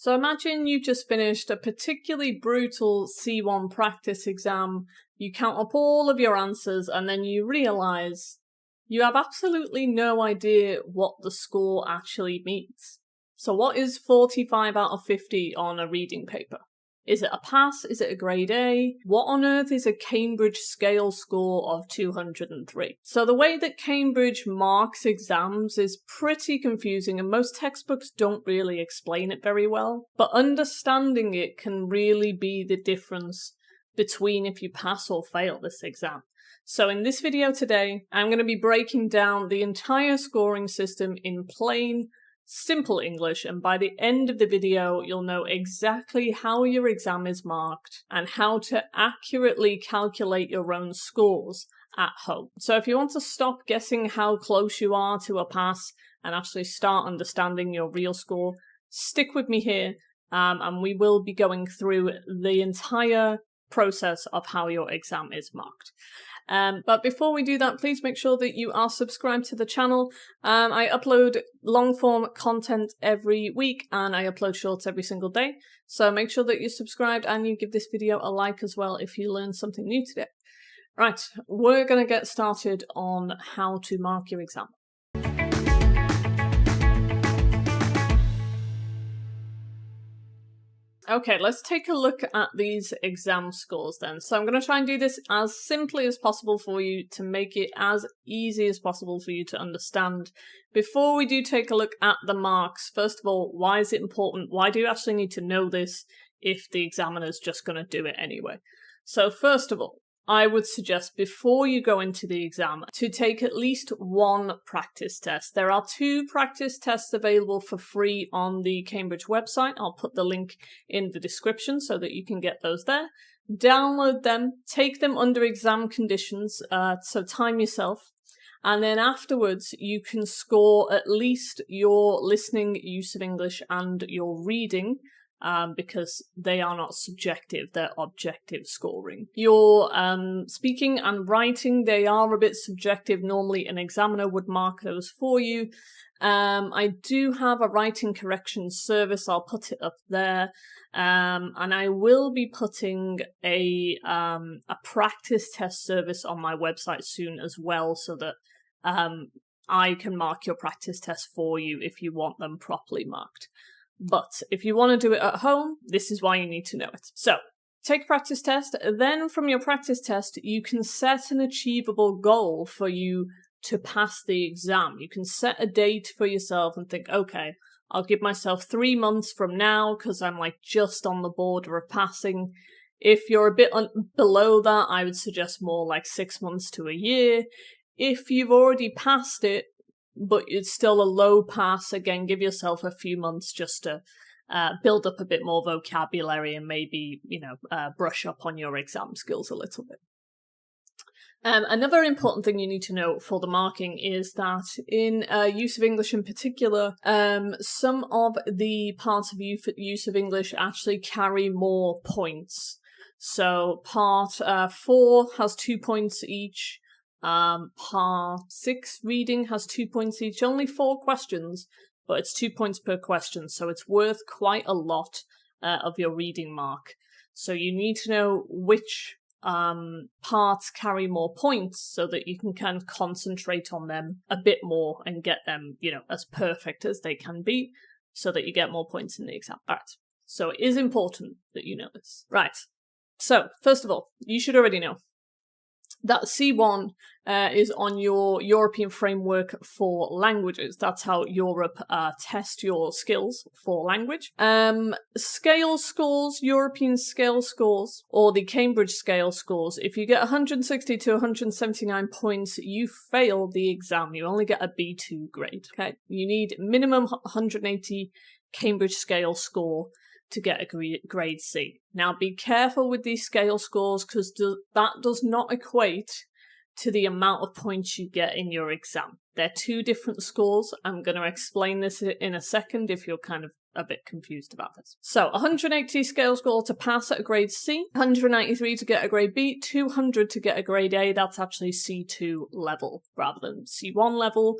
So imagine you just finished a particularly brutal C1 practice exam, you count up all of your answers, and then you realise you have absolutely no idea what the score actually means. So what is 45 out of 50 on a reading paper? Is it a pass? Is it a grade A? What on earth is a Cambridge scale score of 203? So the way that Cambridge marks exams is pretty confusing, and most textbooks don't really explain it very well. But understanding it can really be the difference between if you pass or fail this exam. So in this video today, I'm going to be breaking down the entire scoring system in plain, simple English, and by the end of the video you'll know exactly how your exam is marked and how to accurately calculate your own scores at home. So if you want to stop guessing how close you are to a pass and actually start understanding your real score, stick with me here, and we will be going through the entire process of how your exam is marked. But before we do that, please make sure that you are subscribed to the channel. I upload long-form content every week and I upload shorts every single day. So make sure that you're subscribed and you give this video a like as well if you learned something new today. Right, we're going to get started on how to mark your exam. Okay, let's take a look at these exam scores then. So I'm going to try and do this as simply as possible for you to make it as easy as possible for you to understand. Before we do take a look at the marks, first of all, why is it important? Why do you actually need to know this if the examiner's just going to do it anyway? So first of all, I would suggest before you go into the exam to take at least one practice test. There are 2 practice tests available for free on the Cambridge website. I'll put the link in the description so that you can get those there. Download them, take them under exam conditions, so time yourself. And then afterwards, you can score at least your listening, use of English, and your reading, because they are not subjective, they're objective scoring. Your speaking and writing, they are a bit subjective. Normally an examiner would mark those for you. I do have a writing correction service, I'll put it up there. And I will be putting a practice test service on my website soon as well, so that I can mark your practice tests for you if you want them properly marked. But if you want to do it at home, this is why you need to know it. So, take a practice test, then from your practice test, you can set an achievable goal for you to pass the exam. You can set a date for yourself and think, okay, I'll give myself 3 months from now because I'm like just on the border of passing. If you're a bit below that, I would suggest more like 6 months to a year. If you've already passed it, but it's still a low pass, again, give yourself a few months just to build up a bit more vocabulary and maybe, brush up on your exam skills a little bit. Another important thing you need to know for the marking is that in use of English in particular, some of the parts of use of English actually carry more points. So part 4 has 2 points each. Part 6 reading has 2 points each, only 4 questions, but it's 2 points per question, so it's worth quite a lot of your reading mark. So you need to know which parts carry more points so that you can kind of concentrate on them a bit more and get them, as perfect as they can be, so that you get more points in the exam. Alright, so it is important that you know this. Right, so first of all, you should already know that C1 is on your European framework for languages. That's how Europe test your skills for language. Scale scores, European scale scores, or the Cambridge scale scores, if you get 160 to 179 points, you fail the exam. You only get a B2 grade. Okay, you need minimum 180 Cambridge scale score to get a grade C. Now be careful with these scale scores because that does not equate to the amount of points you get in your exam. They're 2 different scores. I'm going to explain this in a second if you're kind of a bit confused about this. So 180 scale score to pass at a grade C, 193 to get a grade B, 200 to get a grade A. That's actually C2 level rather than C1 level.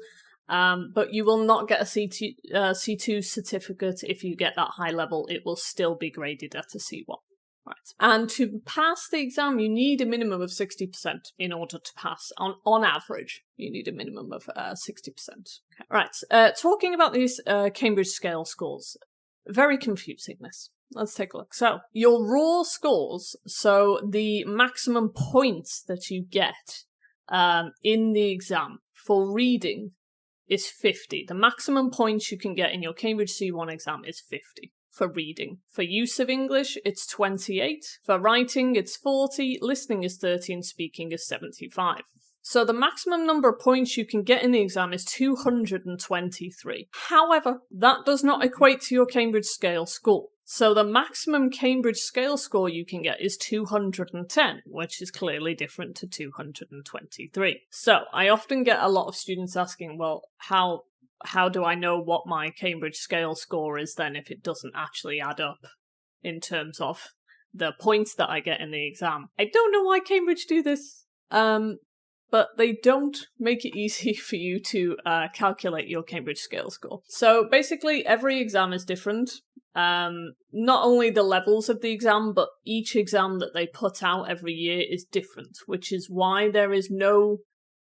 but you will not get a C2 certificate if you get that high level. It will still be graded at a C1. Right. And to pass the exam, you need a minimum of 60% in order to pass. On average, you need a minimum of 60%. Okay. Right. Talking about these Cambridge scale scores, very confusing this. Let's take a look. So, your raw scores, so the maximum points that you get in the exam for reading is 50. The maximum points you can get in your Cambridge C1 exam is 50 for reading. For use of English, it's 28. For writing, it's 40. Listening is 30, and speaking is 75. So the maximum number of points you can get in the exam is 223. However, that does not equate to your Cambridge scale score. So the maximum Cambridge scale score you can get is 210, which is clearly different to 223. So I often get a lot of students asking, well, how do I know what my Cambridge scale score is then if it doesn't actually add up in terms of the points that I get in the exam? I don't know why Cambridge do this. But they don't make it easy for you to calculate your Cambridge scale score. So basically, every exam is different. Not only the levels of the exam, but each exam that they put out every year is different, which is why there is no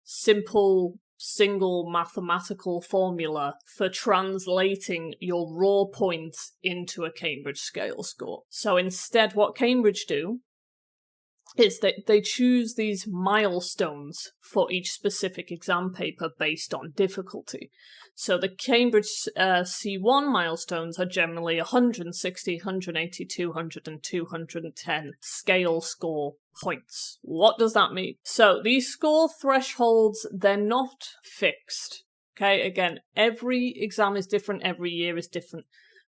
simple single mathematical formula for translating your raw points into a Cambridge scale score. So instead, what Cambridge do is that they choose these milestones for each specific exam paper based on difficulty. So the Cambridge C1 milestones are generally 160, 180, 200, and 210 scale score points. What does that mean? So these score thresholds, they're not fixed. Okay, again, every exam is different, every year is different.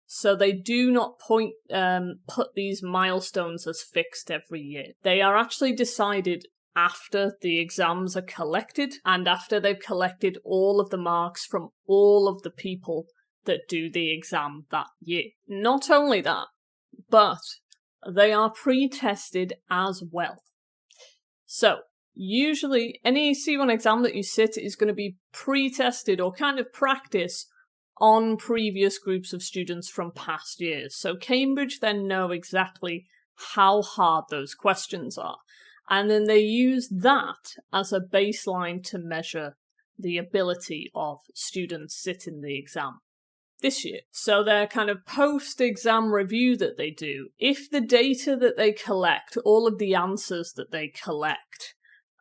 So they do not put these milestones as fixed every year. They are actually decided after the exams are collected and after they've collected all of the marks from all of the people that do the exam that year. Not only that, but they are pre-tested as well. So usually any C1 exam that you sit is going to be pre-tested or kind of practice on previous groups of students from past years. So Cambridge then know exactly how hard those questions are. And then they use that as a baseline to measure the ability of students sitting the exam this year. So their kind of post-exam review that they do, if the data that they collect, all of the answers that they collect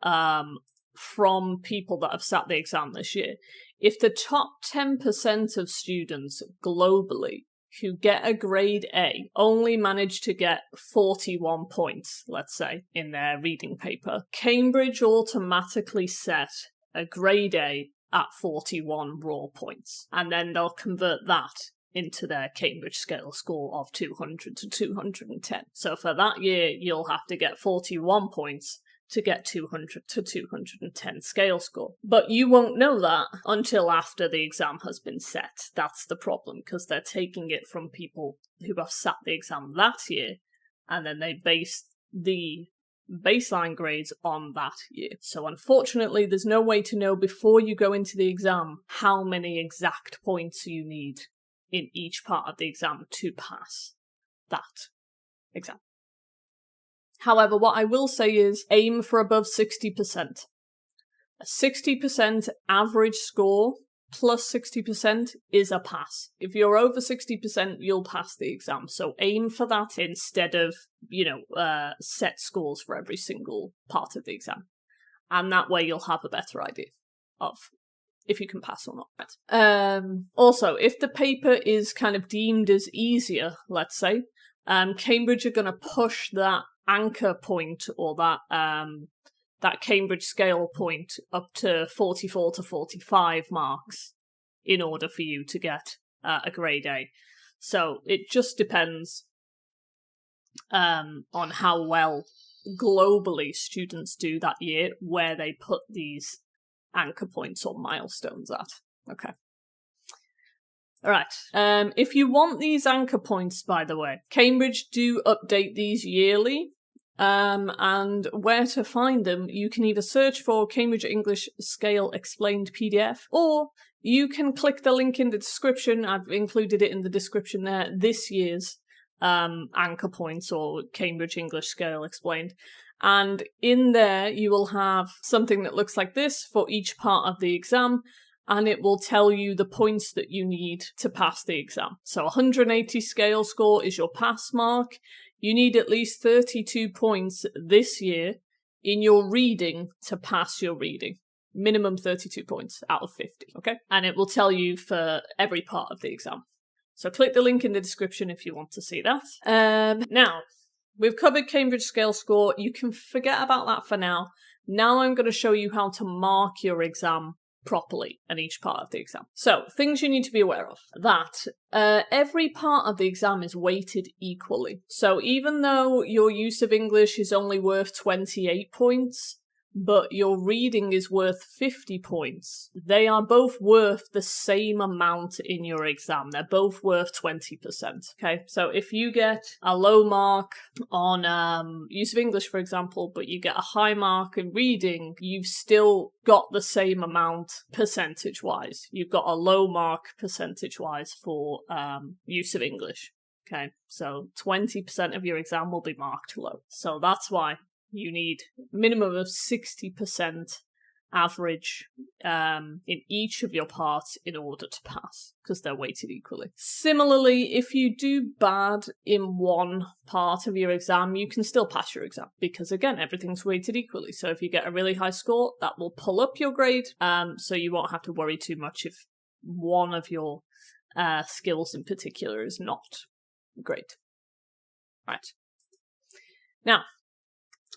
from people that have sat the exam this year, if the top 10% of students globally who get a grade A only manage to get 41 points, let's say, in their reading paper, Cambridge automatically set a grade A at 41 raw points. And then they'll convert that into their Cambridge scale score of 200 to 210. So for that year, you'll have to get 41 points to get 200 to 210 scale score. But you won't know that until after the exam has been set. That's the problem, because they're taking it from people who have sat the exam that year, and then they base the baseline grades on that year. So unfortunately, there's no way to know before you go into the exam how many exact points you need in each part of the exam to pass that exam. However, what I will say is aim for above 60%. A 60% average score plus 60% is a pass. If you're over 60%, you'll pass the exam. So aim for that instead of, set scores for every single part of the exam. And that way you'll have a better idea of if you can pass or not. Also, if the paper is kind of deemed as easier, let's say, Cambridge are going to push that anchor point or that Cambridge scale point up to 44 to 45 marks in order for you to get a grade A. So it just depends on how well globally students do that year, where they put these anchor points or milestones at. Okay. All right. If you want these anchor points, by the way, Cambridge do update these yearly. And where to find them, you can either search for Cambridge English Scale Explained PDF, or you can click the link in the description. I've included it in the description there, this year's anchor points or Cambridge English Scale explained. And in there you will have something that looks like this for each part of the exam, and it will tell you the points that you need to pass the exam. So 180 scale score is your pass mark. You need at least 32 points this year in your reading to pass your reading. Minimum 32 points out of 50, okay? And it will tell you for every part of the exam. So click the link in the description if you want to see that. Now, we've covered Cambridge Scale Score. You can forget about that for now. Now I'm going to show you how to mark your exam properly in each part of the exam. So, things you need to be aware of. That every part of the exam is weighted equally. So even though your use of English is only worth 28 points, but your reading is worth 50 points, they are both worth the same amount in your exam. They're both worth 20%, okay? So if you get a low mark on use of English, for example, but you get a high mark in reading, you've still got the same amount percentage-wise. You've got a low mark percentage-wise for use of English, okay? So 20% of your exam will be marked low. So that's why you need minimum of 60% average in each of your parts in order to pass, because they're weighted equally. Similarly, if you do bad in one part of your exam, you can still pass your exam, because again, everything's weighted equally. So if you get a really high score, that will pull up your grade, so you won't have to worry too much if one of your skills in particular is not great. Right. Now,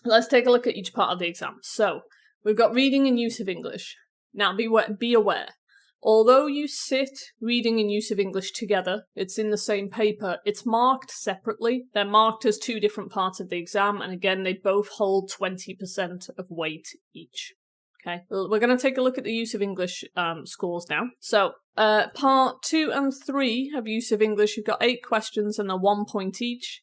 let's take a look at each part of the exam. So, we've got reading and use of English. Now, be aware. Although you sit reading and use of English together, it's in the same paper, it's marked separately. They're marked as two different parts of the exam, and again, they both hold 20% of weight each. Okay, we're going to take a look at the use of English scores now. So, part 2 and 3 of use of English, you've got 8 questions and they're 1 point each.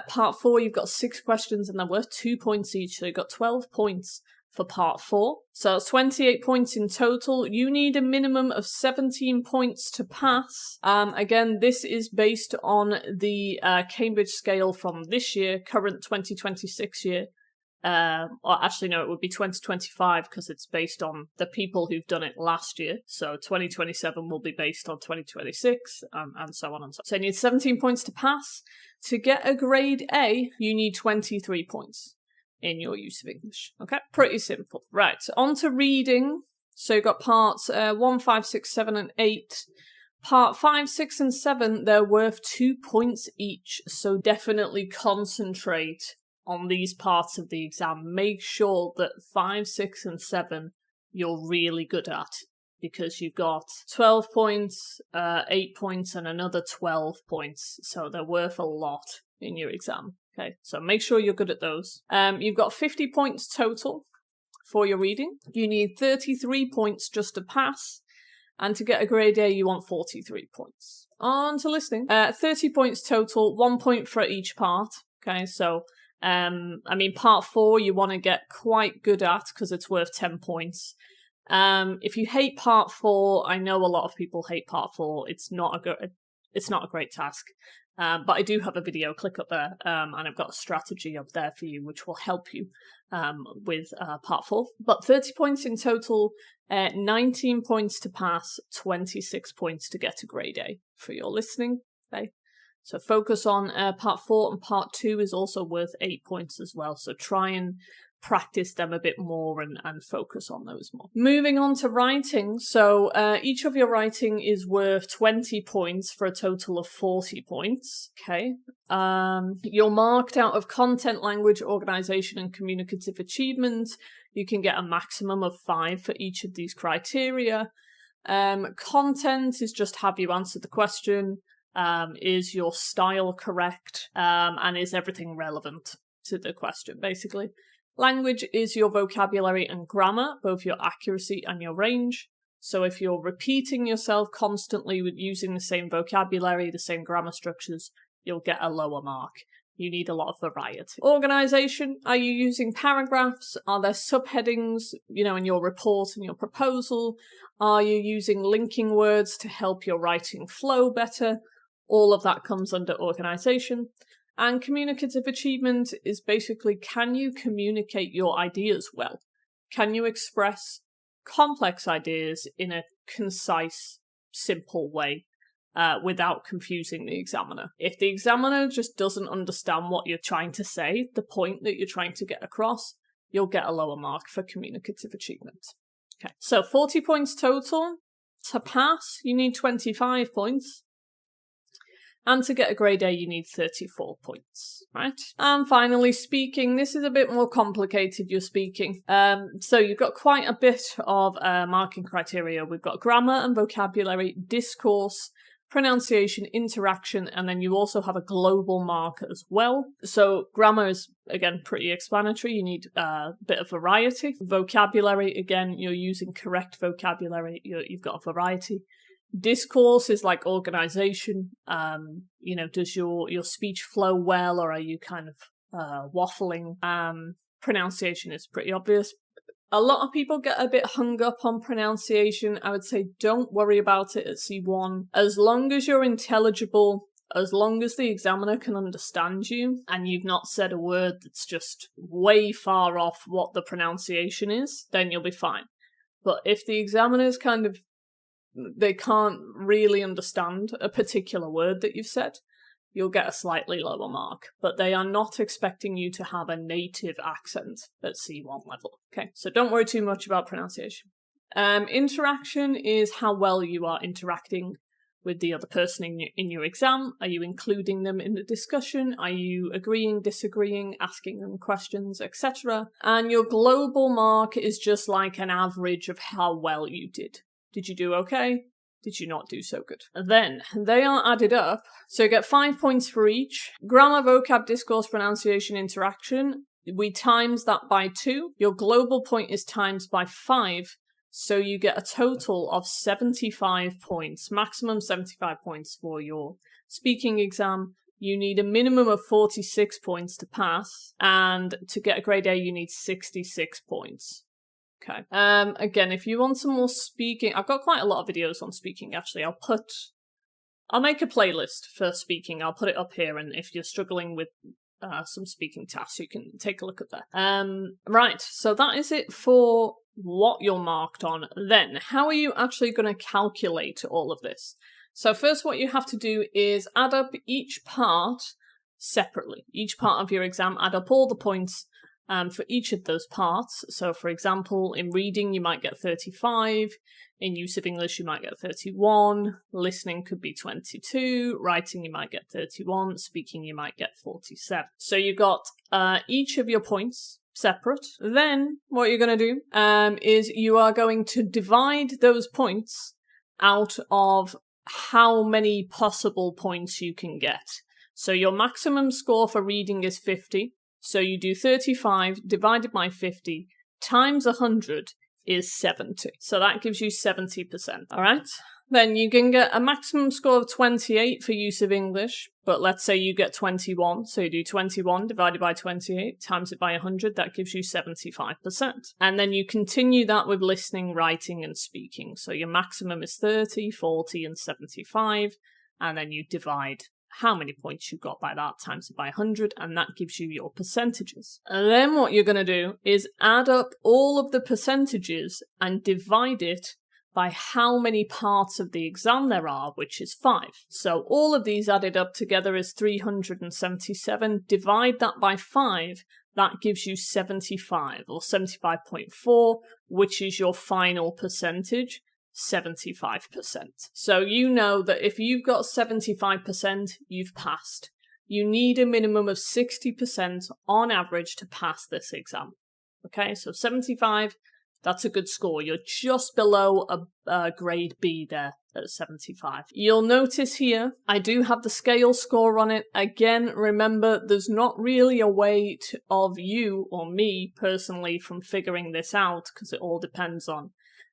Part 4, you've got 6 questions and they're worth 2 points each, so you've got 12 points for part 4. So it's 28 points in total. You need a minimum of 17 points to pass. Again, this is based on the Cambridge scale from this year, current 2026 year. Or actually, no, it would be 2025 because it's based on the people who've done it last year. So 2027 will be based on 2026 and so on and so on. So you need 17 points to pass. To get a grade A, you need 23 points in your use of English. Okay, pretty simple. Right, on to reading. So you've got parts 1, 5, 6, 7, and 8. Part 5, 6, and 7, they're worth 2 points each. So definitely concentrate on these parts of the exam. Make sure that 5, 6, and 7 you're really good at, because you've got 12 points, 8 points, and another 12 points. So they're worth a lot in your exam. Okay, so make sure you're good at those. You've got 50 points total for your reading. You need 33 points just to pass. And to get a grade A, you want 43 points. On to listening. 30 points total, 1 point for each part. Okay, so part 4 you want to get quite good at because it's worth 10 points. If you hate part 4, I know a lot of people hate part 4. It's not a great task. But I do have a video, click up there, and I've got a strategy up there for you which will help you with part 4. But 30 points in total, 19 points to pass, 26 points to get a grade A for your listening. Okay. So focus on part 4, and part 2 is also worth 8 points as well. So try and practice them a bit more and focus on those more. Moving on to writing. So each of your writing is worth 20 points for a total of 40 points. Okay. You're marked out of content, language, organization, and communicative achievement. You can get a maximum of 5 for each of these criteria. Content is just have you answered the question. Is your style correct? And is everything relevant to the question, basically. Language is your vocabulary and grammar, both your accuracy and your range. So if you're repeating yourself constantly with using the same vocabulary, the same grammar structures, you'll get a lower mark. You need a lot of variety. Organisation, are you using paragraphs? Are there subheadings, in your report and your proposal? Are you using linking words to help your writing flow better? All of that comes under organisation. And communicative achievement is basically, can you communicate your ideas well? Can you express complex ideas in a concise, simple way without confusing the examiner? If the examiner just doesn't understand what you're trying to say, the point that you're trying to get across, you'll get a lower mark for communicative achievement. Okay, so 40 points total. To pass, you need 25 points. And to get a grade A, you need 34 points, right? And finally, speaking. This is a bit more complicated, your speaking. So you've got quite a bit of marking criteria. We've got grammar and vocabulary, discourse, pronunciation, interaction, and then you also have a global mark as well. So grammar is, again, pretty explanatory. You need a bit of variety. Vocabulary, again, you're using correct vocabulary. You've got a variety. Discourse is like organisation. Does your speech flow well, or are you kind of waffling? Pronunciation is pretty obvious. A lot of people get a bit hung up on pronunciation. I would say don't worry about it at C1. As long as you're intelligible, as long as the examiner can understand you, and you've not said a word that's just way far off what the pronunciation is, then you'll be fine. But if the examiner's they can't really understand a particular word that you've said, you'll get a slightly lower mark. But they are not expecting you to have a native accent at C1 level. Okay, so don't worry too much about pronunciation. Interaction is how well you are interacting with the other person in your exam. Are you including them in the discussion? Are you agreeing, disagreeing, asking them questions, etc.? And your global mark is just like an average of how well you did. Did you do okay? Did you not do so good? Then they are added up. So you get 5 points for each. Grammar, vocab, discourse, pronunciation, interaction. We times that by 2. Your global point is times by 5. So you get a total of 75 points, maximum 75 points for your speaking exam. You need a minimum of 46 points to pass. And to get a grade A, you need 66 points. Okay. Again, if you want some more speaking, I've got quite a lot of videos on speaking, actually. I'll make a playlist for speaking. I'll put it up here, and if you're struggling with some speaking tasks, you can take a look at that. Right, so that is it for what you're marked on. Then, how are you actually going to calculate all of this? So first, what you have to do is add up each part separately. Each part of your exam, add up all the points for each of those parts. So for example, in reading you might get 35, in use of English you might get 31, listening could be 22, writing you might get 31, speaking you might get 47. So you've got each of your points separate. Then what you're going to do is you are going to divide those points out of how many possible points you can get. So your maximum score for reading is 50. So you do 35 divided by 50 times 100 is 70. So that gives you 70%, all right? Then you can get a maximum score of 28 for use of English, but let's say you get 21. So you do 21 divided by 28 times it by 100, that gives you 75%. And then you continue that with listening, writing, and speaking. So your maximum is 30, 40, and 75, and then you divide how many points you got by that times it by 100, and that gives you your percentages. And then what you're going to do is add up all of the percentages and divide it by how many parts of the exam there are, which is 5. So all of these added up together is 377. Divide that by 5, that gives you 75, or 75.4, which is your final percentage. 75%. So you know that if you've got 75%, you've passed. You need a minimum of 60% on average to pass this exam. Okay, so 75, that's a good score. You're just below a grade B there at 75. You'll notice here, I do have the scale score on it. Again, remember, there's not really a way of you or me personally from figuring this out, because it all depends on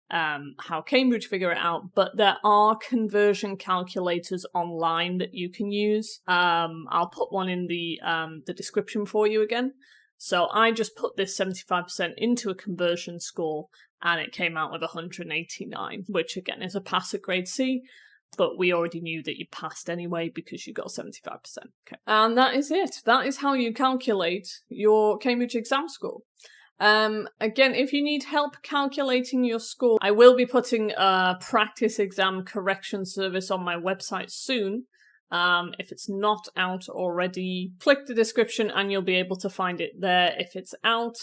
how Cambridge figure it out, but there are conversion calculators online that you can use. I'll put one in the description for you again. So I just put this 75% into a conversion score, and it came out with 189, which again is a pass at grade C, but we already knew that you passed anyway because you got 75%. Okay. And that is it. That is how you calculate your Cambridge exam score. Again, if you need help calculating your score, I will be putting a practice exam correction service on my website soon. If it's not out already, click the description and you'll be able to find it there if it's out.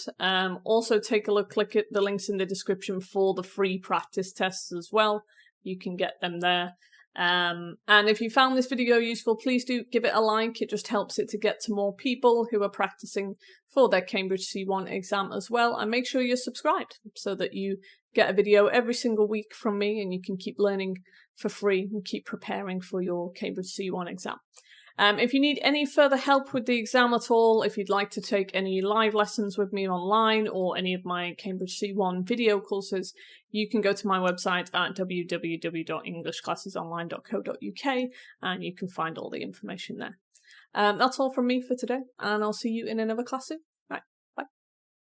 Also take a look, click at the links in the description for the free practice tests as well. You can get them there. And if you found this video useful, please do give it a like. It just helps it to get to more people who are practicing for their Cambridge C1 exam as well. And make sure you're subscribed so that you get a video every single week from me and you can keep learning for free and keep preparing for your Cambridge C1 exam. If you need any further help with the exam at all, if you'd like to take any live lessons with me online or any of my Cambridge C1 video courses, you can go to my website at www.englishclassesonline.co.uk and you can find all the information there. That's all from me for today, and I'll see you in another class soon.